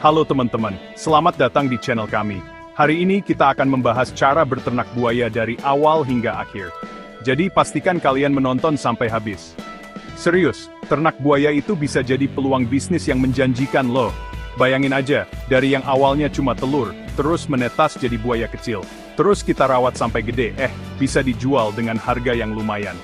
Halo teman-teman, selamat datang di channel kami. Hari ini kita akan membahas cara berternak buaya dari awal hingga akhir. Jadi pastikan kalian menonton sampai habis. Serius, ternak buaya itu bisa jadi peluang bisnis yang menjanjikan loh. Bayangin aja, dari yang awalnya cuma telur, terus menetas jadi buaya kecil. Terus kita rawat sampai gede, bisa dijual dengan harga yang lumayan.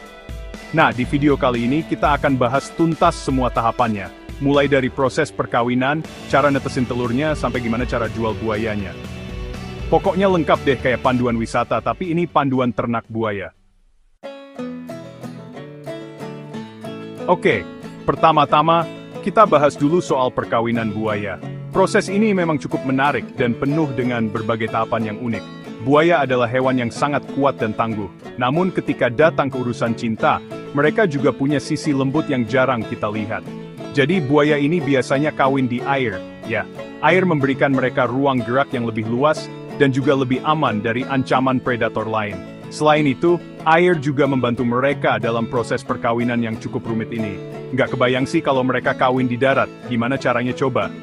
Nah, di video kali ini kita akan bahas tuntas semua tahapannya. Mulai dari proses perkawinan, cara netesin telurnya, sampai gimana cara jual buayanya. Pokoknya lengkap deh kayak panduan wisata, tapi ini panduan ternak buaya. Oke, pertama-tama, kita bahas dulu soal perkawinan buaya. Proses ini memang cukup menarik dan penuh dengan berbagai tahapan yang unik. Buaya adalah hewan yang sangat kuat dan tangguh. Namun ketika datang ke urusan cinta, mereka juga punya sisi lembut yang jarang kita lihat. Jadi buaya ini biasanya kawin di air, ya. Air memberikan mereka ruang gerak yang lebih luas, dan juga lebih aman dari ancaman predator lain. Selain itu, air juga membantu mereka dalam proses perkawinan yang cukup rumit ini. Nggak kebayang sih kalau mereka kawin di darat, gimana caranya coba?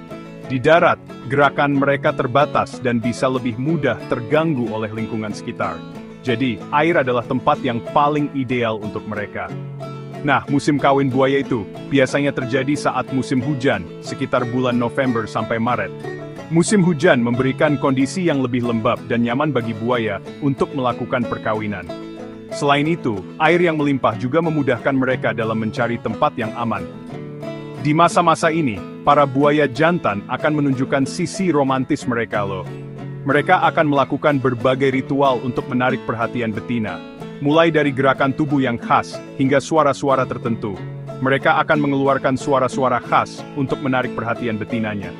Di darat, gerakan mereka terbatas dan bisa lebih mudah terganggu oleh lingkungan sekitar. Jadi, air adalah tempat yang paling ideal untuk mereka. Nah, musim kawin buaya itu biasanya terjadi saat musim hujan, sekitar bulan November sampai Maret. Musim hujan memberikan kondisi yang lebih lembab dan nyaman bagi buaya untuk melakukan perkawinan. Selain itu, air yang melimpah juga memudahkan mereka dalam mencari tempat yang aman. Di masa-masa ini, para buaya jantan akan menunjukkan sisi romantis mereka loh. Mereka akan melakukan berbagai ritual untuk menarik perhatian betina. Mulai dari gerakan tubuh yang khas, hingga suara-suara tertentu. Mereka akan mengeluarkan suara-suara khas untuk menarik perhatian betinanya.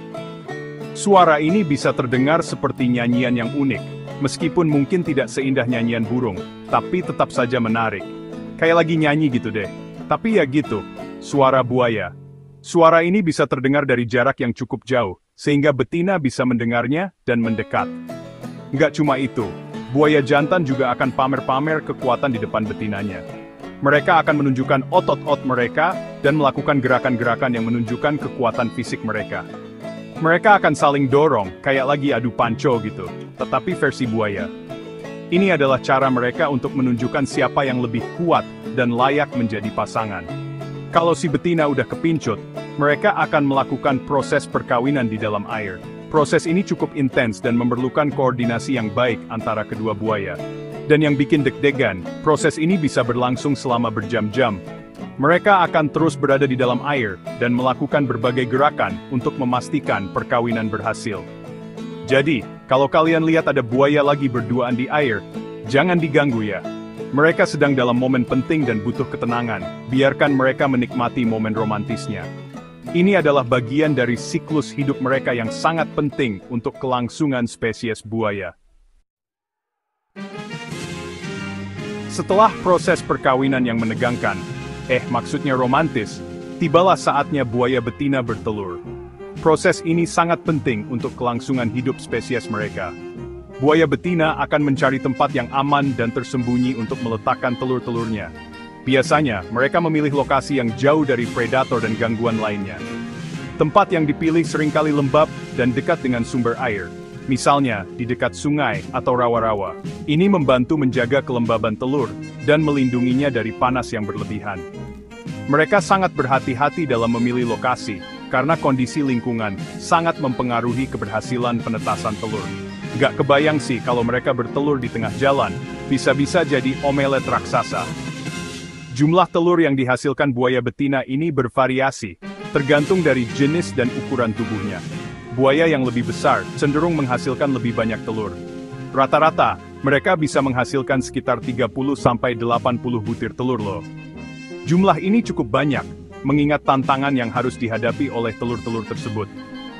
Suara ini bisa terdengar seperti nyanyian yang unik, meskipun mungkin tidak seindah nyanyian burung, tapi tetap saja menarik. Kayak lagi nyanyi gitu deh. Tapi ya gitu, suara buaya. Suara ini bisa terdengar dari jarak yang cukup jauh, sehingga betina bisa mendengarnya dan mendekat. Nggak cuma itu, buaya jantan juga akan pamer-pamer kekuatan di depan betinanya. Mereka akan menunjukkan otot-otot mereka dan melakukan gerakan-gerakan yang menunjukkan kekuatan fisik mereka. Mereka akan saling dorong, kayak lagi adu panco gitu, tetapi versi buaya. Ini adalah cara mereka untuk menunjukkan siapa yang lebih kuat dan layak menjadi pasangan. Kalau si betina udah kepincut, mereka akan melakukan proses perkawinan di dalam air. Proses ini cukup intens dan memerlukan koordinasi yang baik antara kedua buaya. Dan yang bikin deg-degan, proses ini bisa berlangsung selama berjam-jam. Mereka akan terus berada di dalam air dan melakukan berbagai gerakan untuk memastikan perkawinan berhasil. Jadi, kalau kalian lihat ada buaya lagi berduaan di air, jangan diganggu ya. Mereka sedang dalam momen penting dan butuh ketenangan. Biarkan mereka menikmati momen romantisnya. Ini adalah bagian dari siklus hidup mereka yang sangat penting untuk kelangsungan spesies buaya. Setelah proses perkawinan yang menegangkan, maksudnya romantis, tibalah saatnya buaya betina bertelur. Proses ini sangat penting untuk kelangsungan hidup spesies mereka. Buaya betina akan mencari tempat yang aman dan tersembunyi untuk meletakkan telur-telurnya. Biasanya, mereka memilih lokasi yang jauh dari predator dan gangguan lainnya. Tempat yang dipilih seringkali lembab dan dekat dengan sumber air. Misalnya, di dekat sungai atau rawa-rawa. Ini membantu menjaga kelembaban telur dan melindunginya dari panas yang berlebihan. Mereka sangat berhati-hati dalam memilih lokasi, karena kondisi lingkungan sangat mempengaruhi keberhasilan penetasan telur. Gak kebayang sih kalau mereka bertelur di tengah jalan, bisa-bisa jadi omelet raksasa. Jumlah telur yang dihasilkan buaya betina ini bervariasi, tergantung dari jenis dan ukuran tubuhnya. Buaya yang lebih besar cenderung menghasilkan lebih banyak telur. Rata-rata, mereka bisa menghasilkan sekitar 30-80 butir telur loh. Jumlah ini cukup banyak, mengingat tantangan yang harus dihadapi oleh telur-telur tersebut.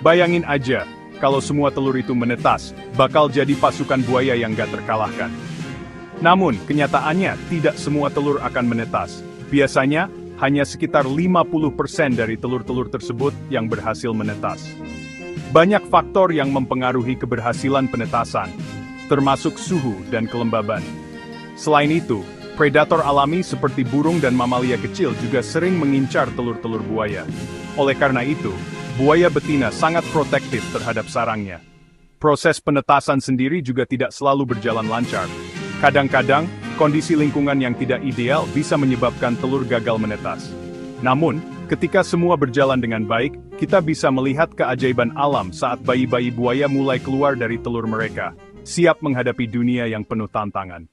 Bayangin aja, kalau semua telur itu menetas, bakal jadi pasukan buaya yang gak terkalahkan. Namun, kenyataannya tidak semua telur akan menetas. Biasanya, hanya sekitar 50% dari telur-telur tersebut yang berhasil menetas. Banyak faktor yang mempengaruhi keberhasilan penetasan, termasuk suhu dan kelembaban. Selain itu, predator alami seperti burung dan mamalia kecil juga sering mengincar telur-telur buaya. Oleh karena itu, buaya betina sangat protektif terhadap sarangnya. Proses penetasan sendiri juga tidak selalu berjalan lancar. Kadang-kadang, kondisi lingkungan yang tidak ideal bisa menyebabkan telur gagal menetas. Namun, ketika semua berjalan dengan baik, kita bisa melihat keajaiban alam saat bayi-bayi buaya mulai keluar dari telur mereka, siap menghadapi dunia yang penuh tantangan.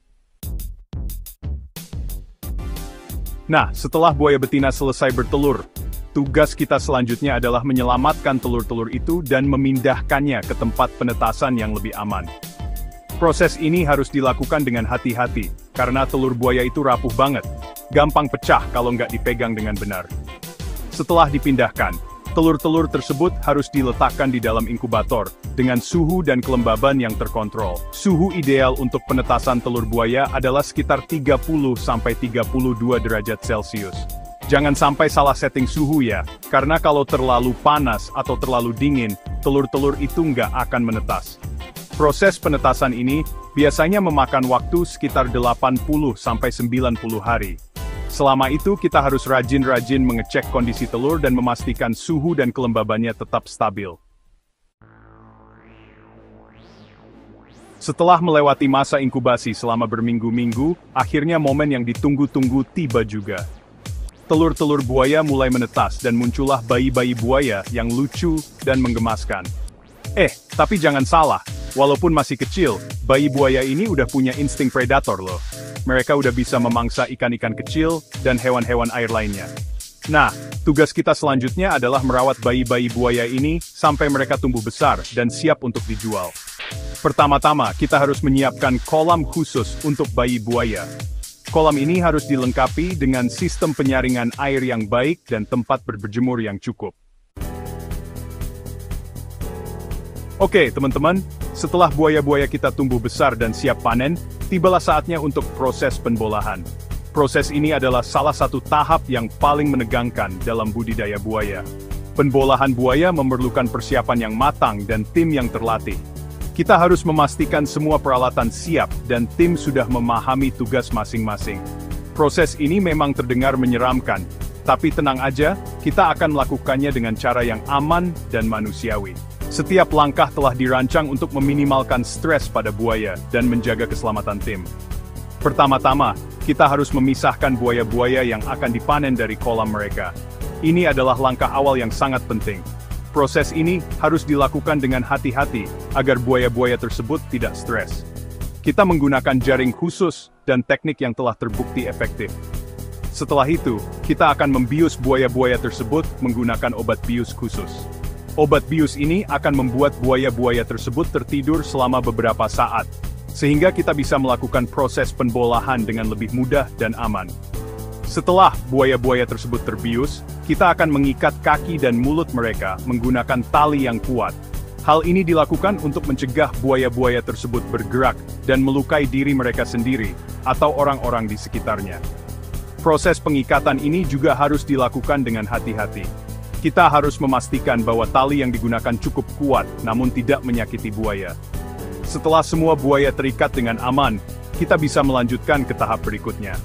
Nah, setelah buaya betina selesai bertelur, tugas kita selanjutnya adalah menyelamatkan telur-telur itu dan memindahkannya ke tempat penetasan yang lebih aman. Proses ini harus dilakukan dengan hati-hati, karena telur buaya itu rapuh banget, gampang pecah kalau nggak dipegang dengan benar. Setelah dipindahkan, telur-telur tersebut harus diletakkan di dalam inkubator, dengan suhu dan kelembaban yang terkontrol. Suhu ideal untuk penetasan telur buaya adalah sekitar 30–32 derajat Celcius. Jangan sampai salah setting suhu ya, karena kalau terlalu panas atau terlalu dingin, telur-telur itu nggak akan menetas. Proses penetasan ini biasanya memakan waktu sekitar 80–90 hari. Selama itu kita harus rajin-rajin mengecek kondisi telur dan memastikan suhu dan kelembabannya tetap stabil. Setelah melewati masa inkubasi selama berminggu-minggu, akhirnya momen yang ditunggu-tunggu tiba juga. Telur-telur buaya mulai menetas dan muncullah bayi-bayi buaya yang lucu dan menggemaskan. Tapi jangan salah, walaupun masih kecil, bayi buaya ini udah punya insting predator loh. Mereka udah bisa memangsa ikan-ikan kecil dan hewan-hewan air lainnya. Nah, tugas kita selanjutnya adalah merawat bayi-bayi buaya ini sampai mereka tumbuh besar dan siap untuk dijual. Pertama-tama, kita harus menyiapkan kolam khusus untuk bayi buaya. Kolam ini harus dilengkapi dengan sistem penyaringan air yang baik dan tempat berjemur yang cukup. Oke, teman-teman, setelah buaya-buaya kita tumbuh besar dan siap panen, tibalah saatnya untuk proses penbolahan. Proses ini adalah salah satu tahap yang paling menegangkan dalam budidaya buaya. Penbolahan buaya memerlukan persiapan yang matang dan tim yang terlatih. Kita harus memastikan semua peralatan siap dan tim sudah memahami tugas masing-masing. Proses ini memang terdengar menyeramkan, tapi tenang aja, kita akan melakukannya dengan cara yang aman dan manusiawi. Setiap langkah telah dirancang untuk meminimalkan stres pada buaya dan menjaga keselamatan tim. Pertama-tama, kita harus memisahkan buaya-buaya yang akan dipanen dari kolam mereka. Ini adalah langkah awal yang sangat penting. Proses ini harus dilakukan dengan hati-hati, agar buaya-buaya tersebut tidak stres. Kita menggunakan jaring khusus dan teknik yang telah terbukti efektif. Setelah itu, kita akan membius buaya-buaya tersebut menggunakan obat bius khusus. Obat bius ini akan membuat buaya-buaya tersebut tertidur selama beberapa saat, sehingga kita bisa melakukan proses penbolahan dengan lebih mudah dan aman. Setelah buaya-buaya tersebut terbius, kita akan mengikat kaki dan mulut mereka menggunakan tali yang kuat. Hal ini dilakukan untuk mencegah buaya-buaya tersebut bergerak dan melukai diri mereka sendiri atau orang-orang di sekitarnya. Proses pengikatan ini juga harus dilakukan dengan hati-hati. Kita harus memastikan bahwa tali yang digunakan cukup kuat namun tidak menyakiti buaya. Setelah semua buaya terikat dengan aman, kita bisa melanjutkan ke tahap berikutnya.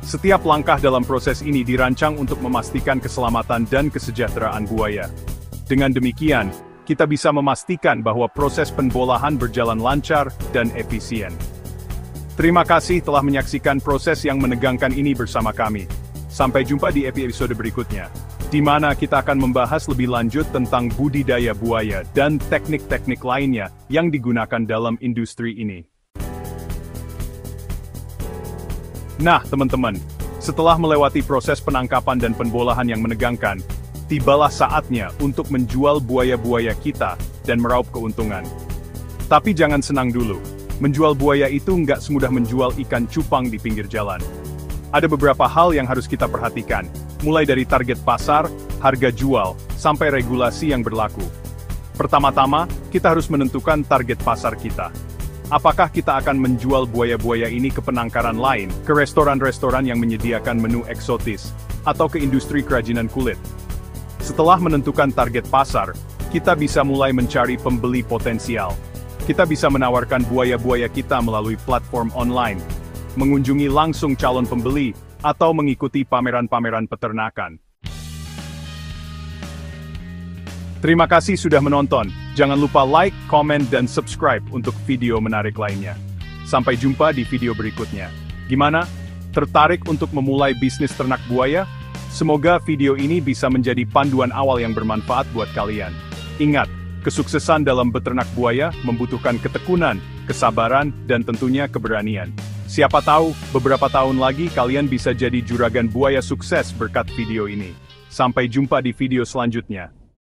Setiap langkah dalam proses ini dirancang untuk memastikan keselamatan dan kesejahteraan buaya. Dengan demikian, kita bisa memastikan bahwa proses penbolahan berjalan lancar dan efisien. Terima kasih telah menyaksikan proses yang menegangkan ini bersama kami. Sampai jumpa di episode berikutnya, di mana kita akan membahas lebih lanjut tentang budidaya buaya dan teknik-teknik lainnya yang digunakan dalam industri ini. Nah, teman-teman, setelah melewati proses penangkapan dan penbolahan yang menegangkan, tibalah saatnya untuk menjual buaya-buaya kita dan meraup keuntungan. Tapi jangan senang dulu, menjual buaya itu nggak semudah menjual ikan cupang di pinggir jalan. Ada beberapa hal yang harus kita perhatikan, mulai dari target pasar, harga jual, sampai regulasi yang berlaku. Pertama-tama, kita harus menentukan target pasar kita. Apakah kita akan menjual buaya-buaya ini ke penangkaran lain, ke restoran-restoran yang menyediakan menu eksotis, atau ke industri kerajinan kulit? Setelah menentukan target pasar, kita bisa mulai mencari pembeli potensial. Kita bisa menawarkan buaya-buaya kita melalui platform online, mengunjungi langsung calon pembeli, atau mengikuti pameran-pameran peternakan. Terima kasih sudah menonton. Jangan lupa like, komen, dan subscribe untuk video menarik lainnya. Sampai jumpa di video berikutnya. Gimana? Tertarik untuk memulai bisnis ternak buaya? Semoga video ini bisa menjadi panduan awal yang bermanfaat buat kalian. Ingat, kesuksesan dalam beternak buaya membutuhkan ketekunan, kesabaran, dan tentunya keberanian. Siapa tahu, beberapa tahun lagi kalian bisa jadi juragan buaya sukses berkat video ini. Sampai jumpa di video selanjutnya.